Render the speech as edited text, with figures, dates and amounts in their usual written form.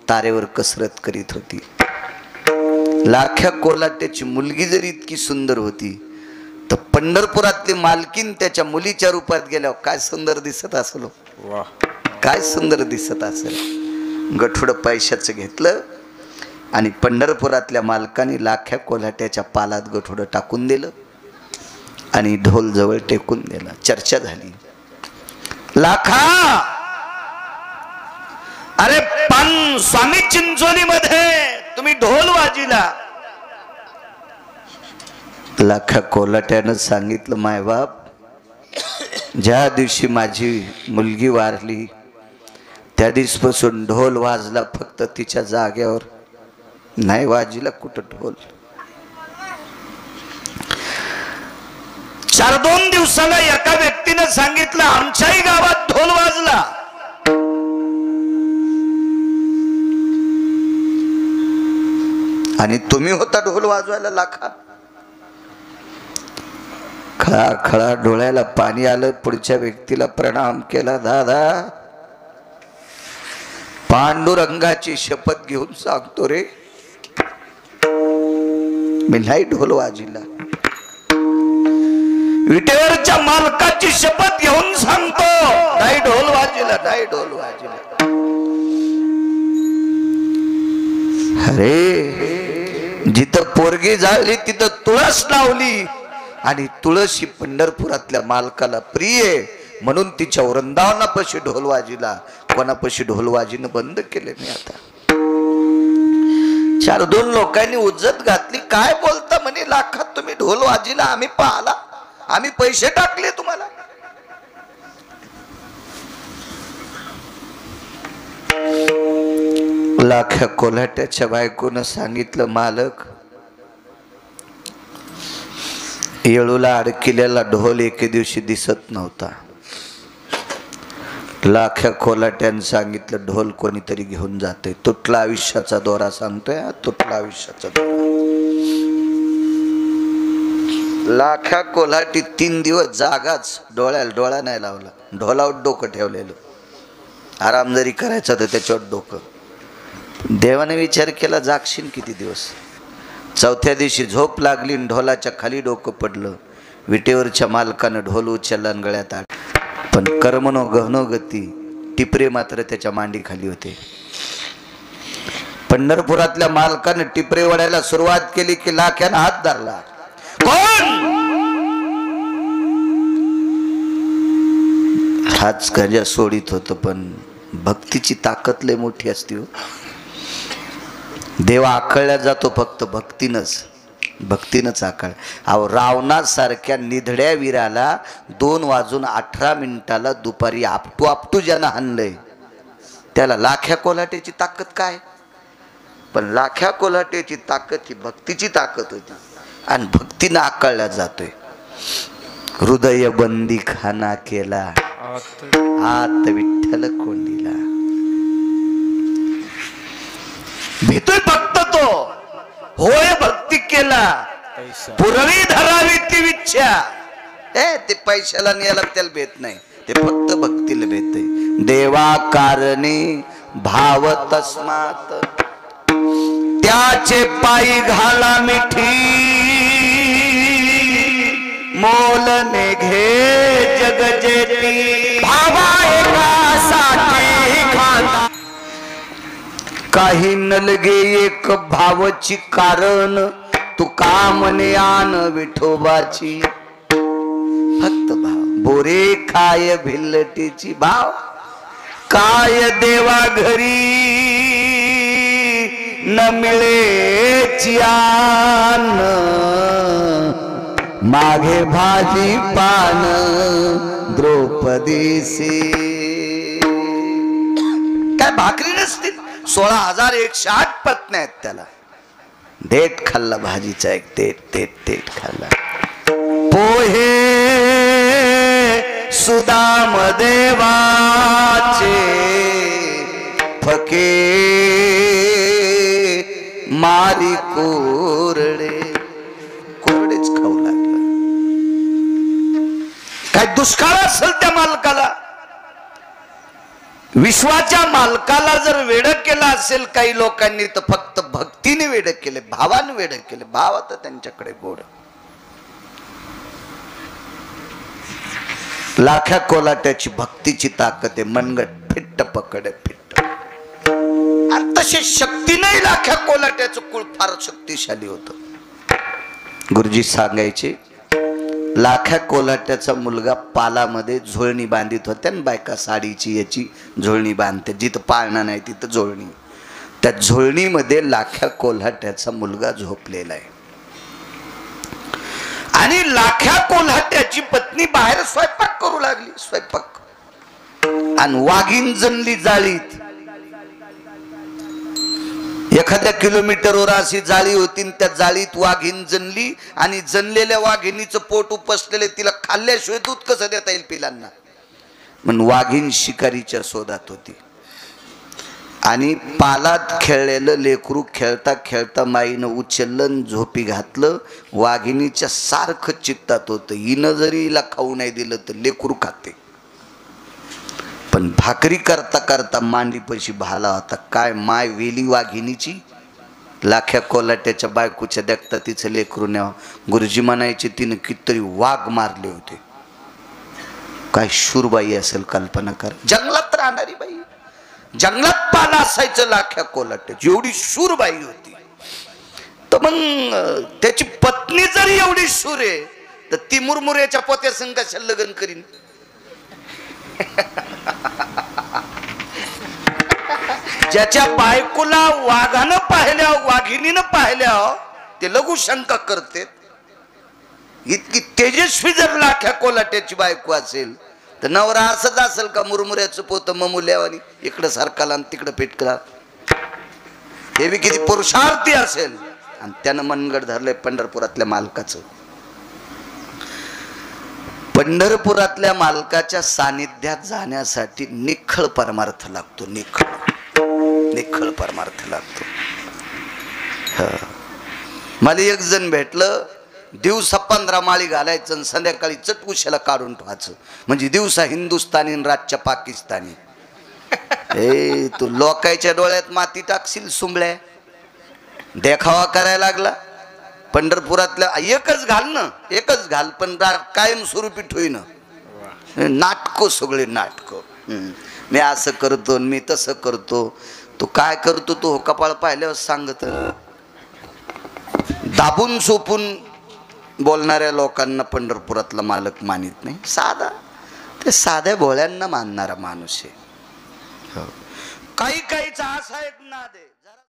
तारेवर कसरत करीत होती। लाख्या कोल्हाट्याची मुलगी जरी इतकी सुंदर होती तर पंढरपुरातली मालकीन त्याच्या मुलीच्या रूपात गेल्यावर काय सुंदर दिसत असेल, काय सुंदर दिसत असेल। गठुडं पैशाचं घेतलं आणि पंढरपुरातल्या मालकाने लाख्या कोल्हाट्याच्या पालात गठुडं टाकून दिलं आणि ढोल जवळ टेकून दिला। चर्चा झाली, लाखा अरे पण स्वामी चिंचोली मध्ये तुम्ही ढोल वाजिला। लाखा कोल्हाट्यानं सांगितलं, मायबाप ज्या दिवशी माझी मुलगी वारली त्या दिवसापासून ढोल वाजला फक्त तिच्या जागेवर, नाही वाजिला कुठं ढोल। 4-2 दिवसाला एका व्यक्तीने सांगितलं आमच्याही गावात ढोल वाजला। आणि तुम्ही होता ढोल वाजवायला लाखा। खळा खळा डोळ्याला पाणी आलं। पुढच्या व्यक्तीला प्रणाम केला, दादा पांडुरंगाची शपथ घेऊन सांगतो रे, मी नाही ढोल वाजिला। विटेवरच्या मालकाची शपथ घेऊन सांगतो, नाही ढोल वाजिला, नाही ढोल वाजिला। अरे जिथं पोरगी झाली तिथं तुळस लावली आणि तुळशी पंढरपुरातल्या मालकाला प्रिय म्हणून तिच्या वृंदावनापाशी ढोल वाजिला। कोणापाशी ढोल वाजिनं बंद केले मी आता। 4-2 लोकांनी उज्जत घातली, काय बोलता म्हणे लाखात तुम्ही ढोल वाजिला, आम्ही पाहला, आम्ही पैसे टाकले तुम्हाला। लाख्या कोल्हाट्याच्या बायकोनं सांगितलं, मालक येळूला अडकिलेला ढोल एके दिवशी दिसत नव्हता। लाख्या कोल्हाट्यानं सांगितलं, ढोल कोणीतरी घेऊन जाते। तुटला आयुष्याचा दोरा सांगतोय, तुटला आयुष्याचा दोरा। लाख्या कोल्हाटी 3 दिवस जागाच, डोळ्याला डोळा नाही लावला, ढोलावर डोकं ठेवलेलं। आराम जरी करायचा तर त्याच्यावर डोकं। देवाने विचार केला, जागशील किती दिवस? 4थ्या दिवशी झोप लागली, ढोलाच्या खाली डोकं पडलं। विटेवरच्या मालकानं ढोल उचलला आणि गळ्यात आड, पण कर्मनो गहनो गती, टिपरे मात्र त्याच्या मांडी खाली होते। पंढरपुरातल्या मालकानं टिपरे वडायला सुरुवात केली की लाख्यानं हात धरला, कोण? हाच गजा सोडित होतं, पण भक्तीची ताकद लय मोठी असते हो। देव आकळला जातो फक्त भक्तीनंच आकळ। अहो रावणासारख्या निधड्या वीराला 2:18 दुपारी आपटू ज्यानं हाणलंय त्याला लाख्या कोल्हाट्याची ताकद काय? पण लाख्या कोल्हाट्याची ताकद ही भक्तीची ताकद होती आणि भक्तीनं आकळला जातोय। हृदय बंदी खाना केला, आत विठ्ठल कोंडीला। भीतोय फक्त तो, होय भक्ती केला, पुरवी धरावी ती इच्छा। ते पैशाला न्यायला त्याला भेट नाही, ते फक्त भक्तीला भेट आहे। देवा कारणे भाव तस्मात, त्याचे पायी घाला मिठी, मोल ने घे जग जेती, भावा एकासाठी खांदा। काही नलगे एक भावची कारण, तू कामने आन विठोबाची। फक्त भाव, बोरे काय भिल्लटीची भाव, काय देवा घरी न मिळे चियान, मागे भाजी पान द्रौपदीसी। काय भाकरी नसतील? 16,108 पत्न्या आहेत त्याला। देठ खाल्ला भाजीचा एक, देठ खाल्ला। पोहे सुदाम देवाचे फके मारी कोरडेच खाऊ लागला। काय दुष्काळ असेल त्या मालकाला? विश्वाच्या मालकाला जर वेड केलं असेल काही लोकांनी तर फक्त भक्तीने वेड केले, भावाने वेड केले. भाव आता त्यांच्याकडे गोड. लाख्या कोलाट्याची भक्तीची ताकद आहे. मनगट फिट्ट पकड फिट्ट. आणि तशी शक्ती नाही. लाख्या कोलाट्याचं कुळ फार शक्तिशाली होतं. गुरुजी सांगायचे लाख्या कोलाट्याचा मुलगा पालामध्ये झोळणी बांधित होत्या आणि बायका साडीची याची झोळणी बांधते. जिथं पाळणा नाही तिथं झोळणी. त्या झोळणीमध्ये लाख्या कोल्हाट्याचा मुलगा झोपलेला आहे. आणि लाख्या कोल्हाट्याची पत्नी बाहेर स्वयंपाक करू लागली. स्वयंपाक आणि वाघीण जणली जाळीत. एखाद्या किलोमीटरवर अशी जाळी होती. त्या जाळीत वाघीण जणली आणि जणलेल्या वाघिणीचं पोट उपसलेले. तिला खाल्ल्याशिवाय दूध कसं देता येईल पिलांना. म्हणून वाघीण शिकारीच्या शोधात होती. आणि पालात खेळलेलं लेकरू खेळता खेळता माईनं उचललं झोपी घातलं. वाघिणीच्या सारखं चित्तात होतं. हिनं जरी हिला खाऊ नाही दिलं तर लेकरू खाते. पण भाकरी करता करता मांडीपाशी भाला होता. काय माय वेली वाघिणीची. लाख्या कोलाट्याच्या बायकोच्या देखता तिचं लेकरू न्यावं. गुरुजी म्हणायचे तिनं कितीतरी वाघ मारले होते. काय शूरबाई असेल कल्पना कर. जंगलात राहणारी बाई. जंगलात पाला असायचं लाख्या कोलाट्याची. एवढी शूरबाई होती. तर मग त्याची पत्नी जर एवढी शूर आहे तर ती मुरमुऱ्याच्या पोत्या संग कशाला लग्न करीन. ज्याच्या बायकोला वाघानं पाहिल्या वाघिणीनं पाहिल्या ते लघु शंका करते. इतकी तेजस्वी जर लाख्या कोलाट्याची बायको असेल तर नवरा असंच असेल का मुरमुऱ्याचं पोत ममुल्यावानी इकडं सारखाला तिकडं पेटकला. हे बी किती पुरुषार्थी असेल. आणि त्यानं मनगड धरलंय पंढरपुरातल्या मालकाचं. पंढरपुरातल्या मालकाच्या सानिध्यात जाण्यासाठी निखळ परमार्थ लागतो. निखळ परमार्थ लागतो. मला एक जण भेटलं. दिवसा 15 माळी घालायचं आणि संध्याकाळी चटकुशाला काढून ठेवायचं. म्हणजे दिवसा हिंदुस्थानी रातच्या पाकिस्तानी. तू लोकांच्या डोळ्यात माती टाकशील सुंबळ्या. देखावा करायला लागला. पंढरपुरातल्या एकच घाल ना. एकच घाल पण कायम स्वरूपी ठेवीन. नाटक सगळे नाटक. मी असं करतो मी तसं करतो. तू काय करतो तू कपाळ पाहिल्यावर सांगत. दाबून सोपून बोलणाऱ्या लोकांना पंढरपुरातला मालक मानित नाही. साधा ते साध्या भोळ्यांना मानणारा माणूस आहे. काही काहीचा असा एक नाद आहे.